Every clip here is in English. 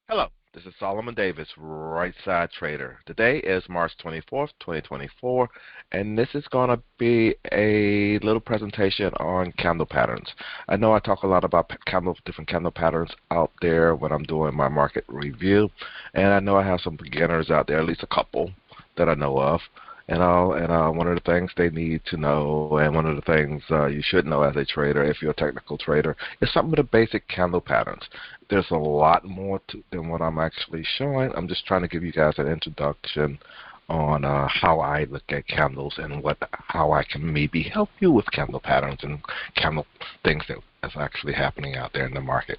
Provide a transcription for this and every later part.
Hello, this is Solomon Davis, Right Side Trader. Today is March 24th, 2024, and this is going to be a little presentation on candle patterns. I know I talk a lot about different candle patterns out there when I'm doing my market review, and I know I have some beginners out there, at least a couple that I know of. And one of the things they need to know, and one of the things you should know as a trader, if you're a technical trader, is some of the basic candle patterns. There's a lot more than what I'm actually showing. I'm just trying to give you guys an introduction on how I look at candles and how I can maybe help you with candle patterns and candle things that's actually happening out there in the market.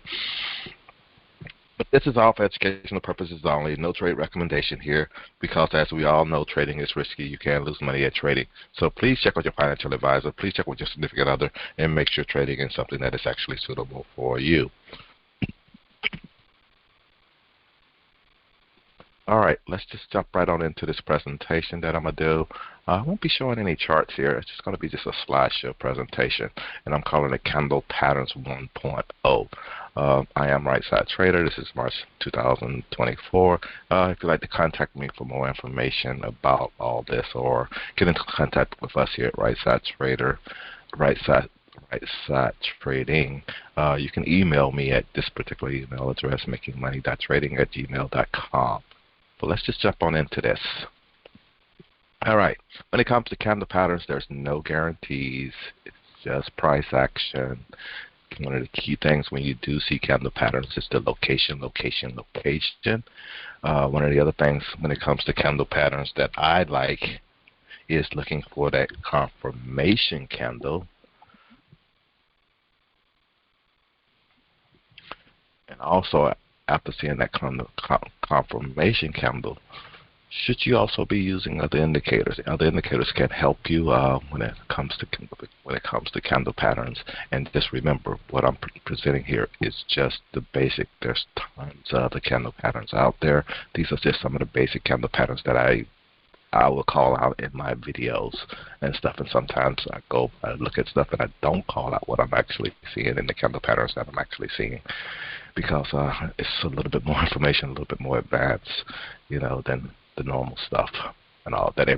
But this is all for educational purposes only. No trade recommendation here because, as we all know, trading is risky. You can lose money at trading. So please check with your financial advisor. Please check with your significant other and make sure trading is something that is actually suitable for you. All right, let's just jump right on into this presentation that I'm going to do. I won't be showing any charts here. It's just going to be just a slideshow presentation, and I'm calling it Candle Patterns 1.0. I am Right Side Trader. This is March 2024. If you'd like to contact me for more information about all this or get into contact with us here at Right Side Trader, Right Side Trading, you can email me at this particular email address, makingmoney.trading@gmail.com. But let's just jump on into this. All right. When it comes to candle patterns, there's no guarantees. It's just price action. One of the key things when you do see candle patterns is the location. One of the other things when it comes to candle patterns that I like is looking for that confirmation candle. And also, after seeing that confirmation candle, should you also be using other indicators? Other indicators can help you when it comes to candle patterns. And just remember, what I'm presenting here is just the basic. There's tons of other candle patterns out there. These are just some of the basic candle patterns that I will call out in my videos and stuff. And sometimes I look at stuff and I don't call out what I'm actually seeing in the candle patterns that I'm actually seeing, because it's a little bit more information, a little bit more advanced, than the normal stuff and all that I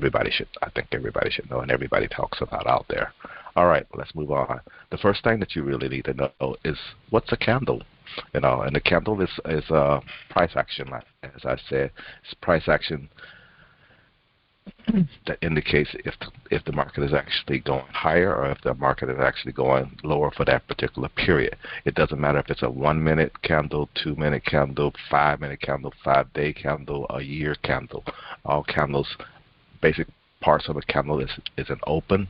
think everybody should know and everybody talks about out there. All right, let's move on. The first thing that you really need to know is what's a candle. And the candle is price action, as I said. It's price action that indicates if the market is actually going higher or if the market is actually going lower for that particular period. It doesn't matter if it's a 1 minute candle, 2 minute candle, 5 minute candle, 5-day candle, a year candle. All candles, basic parts of a candle is an open,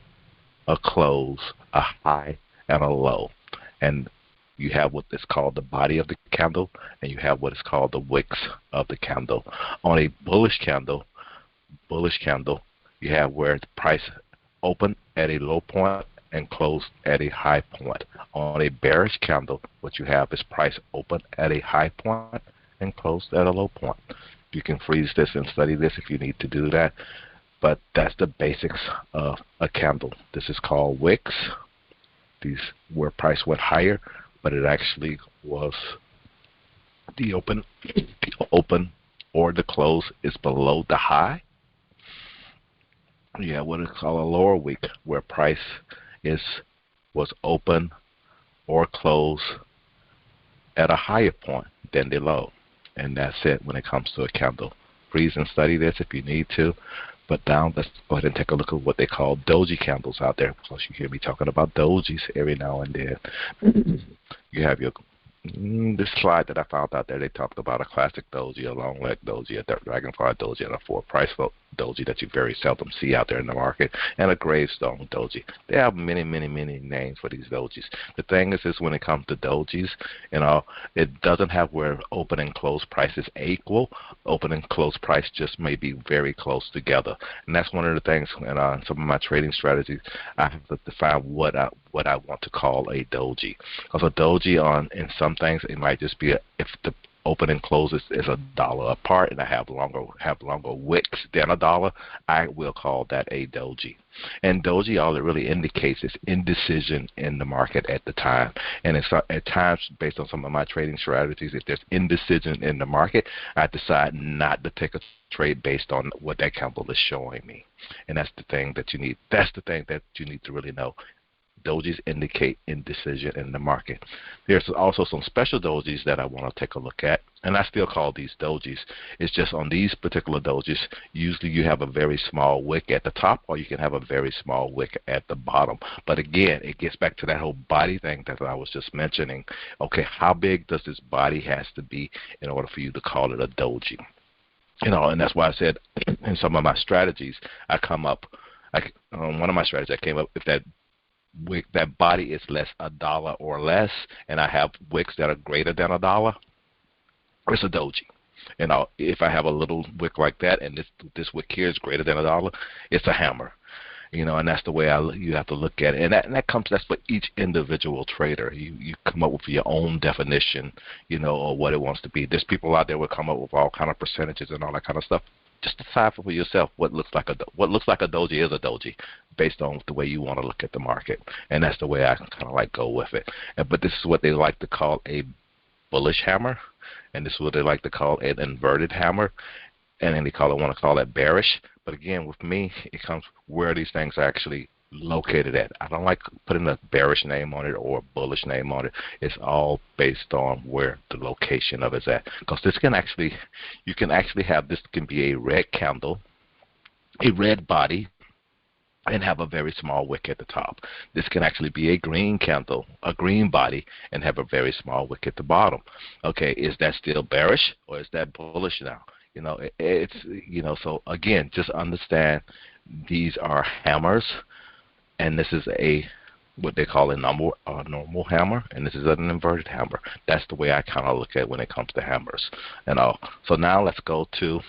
a close, a high, and a low. And you have what is called the body of the candle, and you have what is called the wicks of the candle. On a bullish candle, you have where the price opened at a low point and closed at a high point. On a bearish candle, what you have is price opened at a high point and closed at a low point. You can freeze this and study this if you need to do that, but that's the basics of a candle. This is called wicks. These where price went higher, but it actually was the open or the close is below the high. You have what is called a lower wick, where price was open or close at a higher point than the low. And that's it when it comes to a candle. Freeze and study this if you need to. But now let's go ahead and take a look at what they call doji candles out there, because you hear me talking about dojis every now and then. You have this slide that I found out there. They talked about a classic doji, a long leg doji, a dragonfly doji, and a 4-price doji that you very seldom see out there in the market, and a gravestone doji. They have many names for these dojis. The thing is when it comes to dojis, it doesn't have where open and close prices equal. Open and close price just may be very close together, and that's one of the things in some of my trading strategies. I have to define what I want to call a doji, because a doji in some things it might just be if open and close is $1 apart, and I have longer wicks than $1, I will call that a doji. And doji, all it really indicates is indecision in the market at the time. And it's at times, based on some of my trading strategies, if there's indecision in the market, I decide not to take a trade based on what that candle is showing me. And that's the thing that you need. That's the thing that you need to really know. Dojis indicate indecision in the market. There's also some special dojis that I want to take a look at, and I still call these dojis. It's just on these particular dojis, usually you have a very small wick at the top, or you can have a very small wick at the bottom. But again, it gets back to that whole body thing that I was just mentioning. Okay, how big does this body has to be in order for you to call it a doji? And that's why I said in some of my strategies, one of my strategies I came up with that wick, that body is $1 or less, and I have wicks that are greater than $1, it's a doji. If I have a little wick like that, and this wick here is greater than $1, it's a hammer. And that's the way you have to look at it, and that's for each individual trader. You come up with your own definition, of what it wants to be. There's people out there will come up with all kind of percentages and all that kind of stuff. Just decide for yourself what looks like a doji is a doji, based on the way you want to look at the market, and that's the way I kind of go with it. But this is what they like to call a bullish hammer, and this is what they like to call an inverted hammer, and then want to call it bearish. But again, with me, it comes where these things are actually located at. I don't like putting a bearish name on it or a bullish name on it. It's all based on where the location of it's at. Because you can actually have this can be a red candle, a red body, and have a very small wick at the top. This can actually be a green candle, a green body, and have a very small wick at the bottom. Okay, is that still bearish or is that bullish now? So again, just understand these are hammers, and this is what they call a normal hammer, and this is an inverted hammer. That's the way I kind of look at it when it comes to hammers. So now let's go to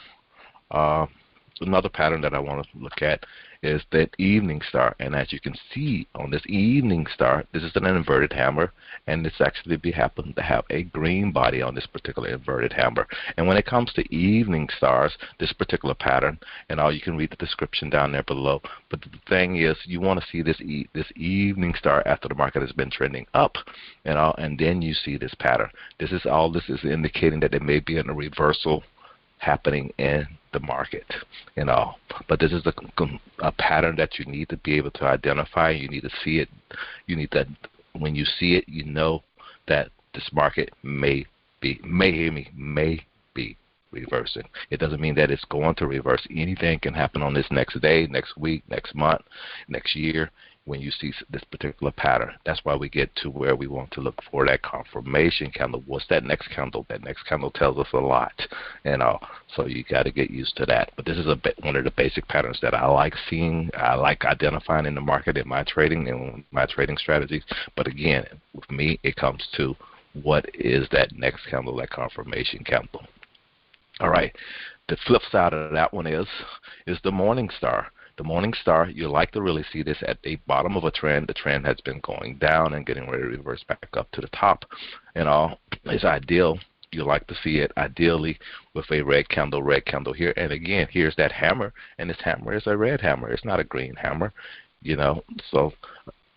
another pattern that I want to look at is that evening star. And as you can see on this evening star, this is an inverted hammer, and this actually happens to have a green body on this particular inverted hammer. And when it comes to evening stars, this particular pattern, and you can read the description down there below, but the thing is, you want to see this evening star after the market has been trending up, and then you see this pattern. This is indicating that there may be a reversal happening in the market, but this is a pattern that you need to be able to identify. You need to see it. When you see it, you know that this market may be reversing. It doesn't mean that it's going to reverse. Anything can happen on this next day, next week, next month, next year. When you see this particular pattern, that's why we get to where we want to look for that confirmation candle. What's that next candle? That next candle tells us a lot, so you got to get used to that. But this is one of the basic patterns that I like seeing. I like identifying in the market in my trading and my trading strategies. But again, with me, it comes to what is that next candle, that confirmation candle. All right. The flip side of that one is the morning star. The morning star, you like to really see this at the bottom of a trend. The trend has been going down and getting ready to reverse back up to the top. It's ideal. You like to see it ideally with a red candle here. And again, here's that hammer, and this hammer is a red hammer. It's not a green hammer, So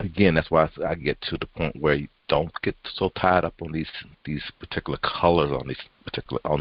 again, that's why I get to the point where you don't get so tied up on these particular colors on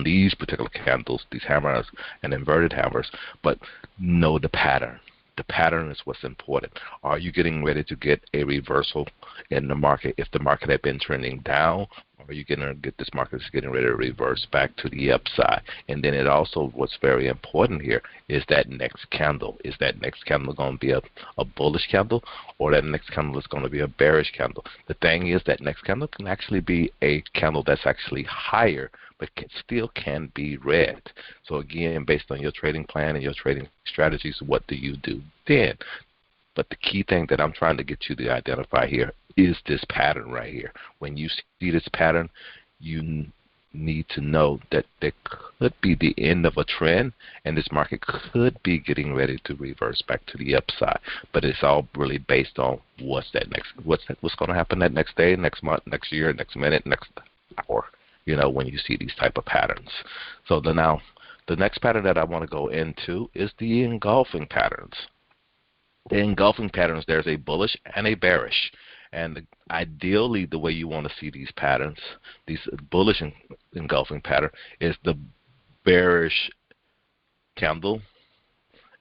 these particular candles, these hammers and inverted hammers, but know the pattern. The pattern is what's important. Are you getting ready to get a reversal in the market? If the market had been trending down, or are you going to get this market is getting ready to reverse back to the upside? And then it also, what's very important here is that next candle. Is that next candle going to be a bullish candle, or that next candle is going to be a bearish candle? The thing is that next candle can actually be a candle that's actually higher, but still can be red. So again, based on your trading plan and your trading strategies, what do you do then? But the key thing that I'm trying to get you to identify here is this pattern right here. When you see this pattern, you need to know that there could be the end of a trend, and this market could be getting ready to reverse back to the upside. But it's all really based on what's going to happen that next day, next month, next year, next minute, next hour. when you see these type of patterns. So now the next pattern that I want to go into is the engulfing patterns. The engulfing patterns, there's a bullish and a bearish. And ideally, the way you want to see these patterns, these bullish engulfing pattern, is the bearish candle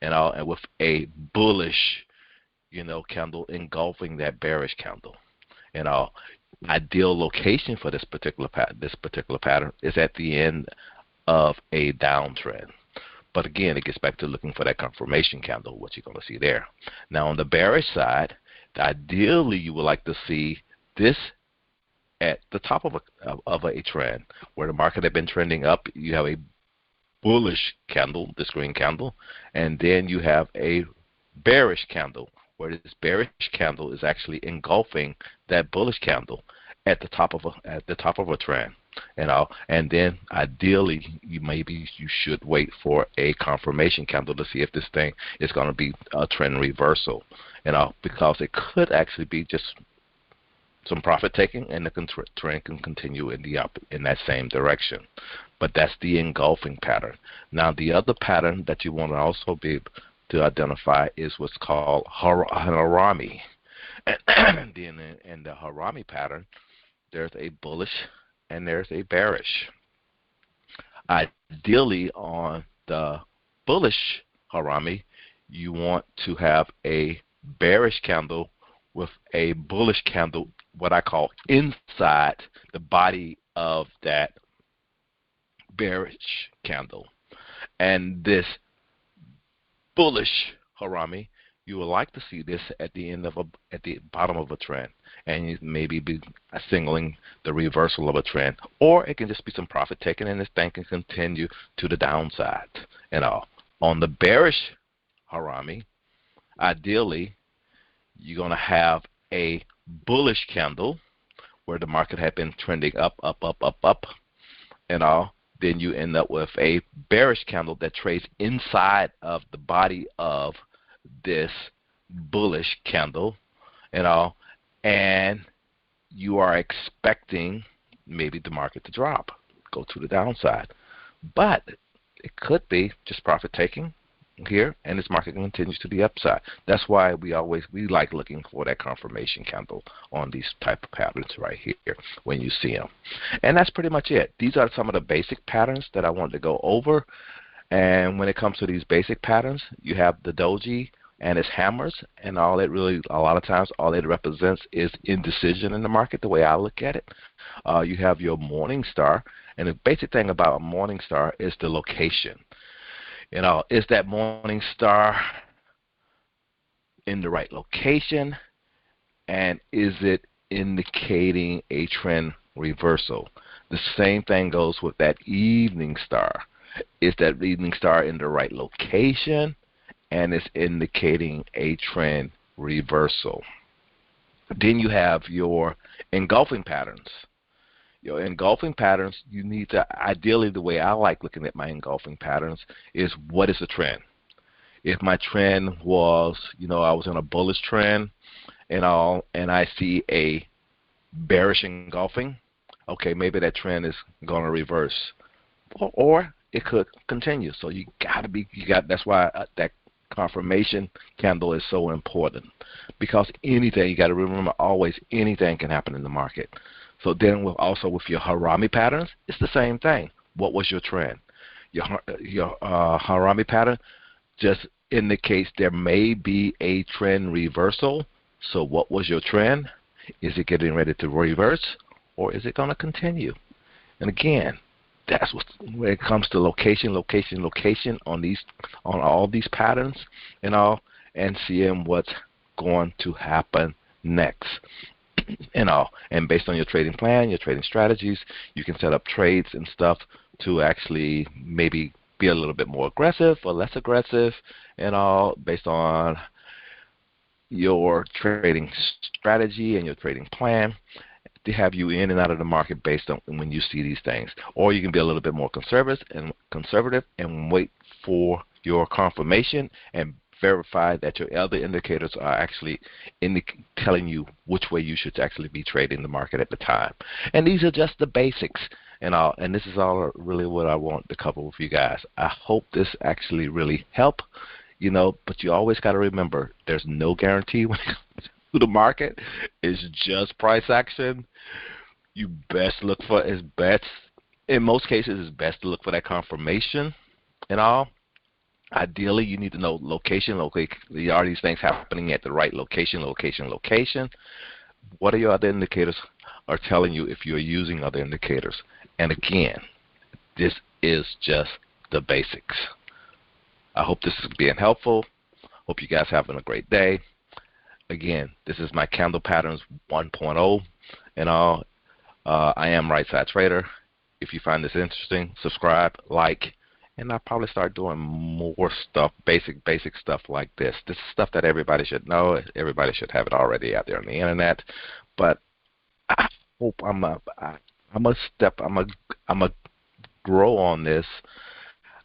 and with a bullish, candle engulfing that bearish candle. Ideal location for this particular pattern is at the end of a downtrend. But again, it gets back to looking for that confirmation candle, what you're going to see there. Now, on the bearish side, ideally you would like to see this at the top of a trend where the market had been trending up. You have a bullish candle, this green candle, and then you have a bearish candle where this bearish candle is actually engulfing that bullish candle at the top of a trend. And then ideally you should wait for a confirmation candle to see if this thing is going to be a trend reversal, because it could actually be just some profit taking, and the trend can continue in that same direction. But that's the engulfing pattern. Now, the other pattern that you want to also be able to identify is what's called harami. And in the harami pattern, there's a bullish and there's a bearish. Ideally, on the bullish harami, you want to have a bearish candle with a bullish candle, what I call inside the body of that bearish candle. And this bullish harami, you would like to see this at the bottom of a trend, and you maybe be signaling the reversal of a trend, or it can just be some profit taken, and this thing can continue to the downside. On the bearish harami, ideally you're going to have a bullish candle where the market had been trending up, then you end up with a bearish candle that trades inside of the body of this bullish candle, and you are expecting maybe the market to drop, go to the downside. But it could be just profit taking here, and this market continues to the upside. That's why we like looking for that confirmation candle on these type of patterns right here when you see them. And that's pretty much it. These are some of the basic patterns that I wanted to go over. And when it comes to these basic patterns, you have the doji and its hammers, and a lot of times all it represents is indecision in the market, the way I look at it. You have your morning star, and the basic thing about a morning star is the location. Is that morning star in the right location, and is it indicating a trend reversal? The same thing goes with that evening star. Is that evening star in the right location, and it's indicating a trend reversal? Then you have your engulfing patterns. Your engulfing patterns, you need to, ideally the way I like looking at my engulfing patterns is, what is the trend? If my trend was, I was in a bullish trend and I see a bearish engulfing, okay, maybe that trend is going to reverse. Or it could continue. So that's why that confirmation candle is so important, because anything, you got to remember, always anything can happen in the market. So then with your harami patterns, it's the same thing. What was your trend? Your harami pattern just indicates there may be a trend reversal. So what was your trend? Is it getting ready to reverse, or is it going to continue? And again, that's when it comes to location on all these patterns and seeing what's going to happen next. And based on your trading plan, your trading strategies, you can set up trades and stuff to actually maybe be a little bit more aggressive or less aggressive, based on your trading strategy and your trading plan, to have you in and out of the market based on when you see these things. Or you can be a little bit more conservative and wait for your confirmation and verify that your other indicators are actually telling you which way you should actually be trading the market at the time. And these are just the basics. And this is all really what I want to cover with you guys. I hope this actually really helped. But you always got to remember, there's no guarantee when it comes to the market. It's just price action. You best look for in most cases, it's best to look for that confirmation and all. Ideally, you need to know location. Are these things happening at the right location? What are your other indicators are telling you if you're using other indicators? And again, this is just the basics. I hope this is being helpful. Hope you guys having a great day. Again, this is my Candle Patterns 1.0 and all. I am Right Side Trader. If you find this interesting, subscribe, like, and I'll probably start doing more stuff, basic stuff like this. This is stuff that everybody should know. Everybody should have it already out there on the internet. But I hope I'm a grow on this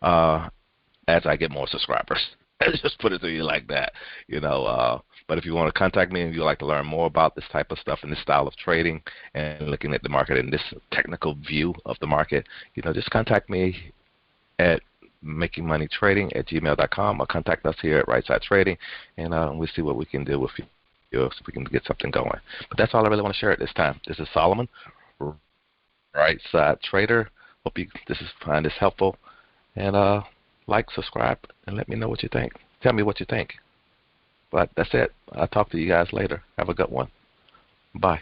as I get more subscribers. Just put it to you like that, But if you want to contact me and you'd like to learn more about this type of stuff and this style of trading and looking at the market and this technical view of the market, just contact me at makingmoneytrading@gmail.com or contact us here at Right Side Trading, and we'll see what we can do with you so we can get something going. But that's all I really want to share at this time. This is Solomon, Right Side Trader. Hope you find this helpful, and like, subscribe, and let me know what you think. Tell me what you think. But that's it. I'll talk to you guys later. Have a good one. Bye.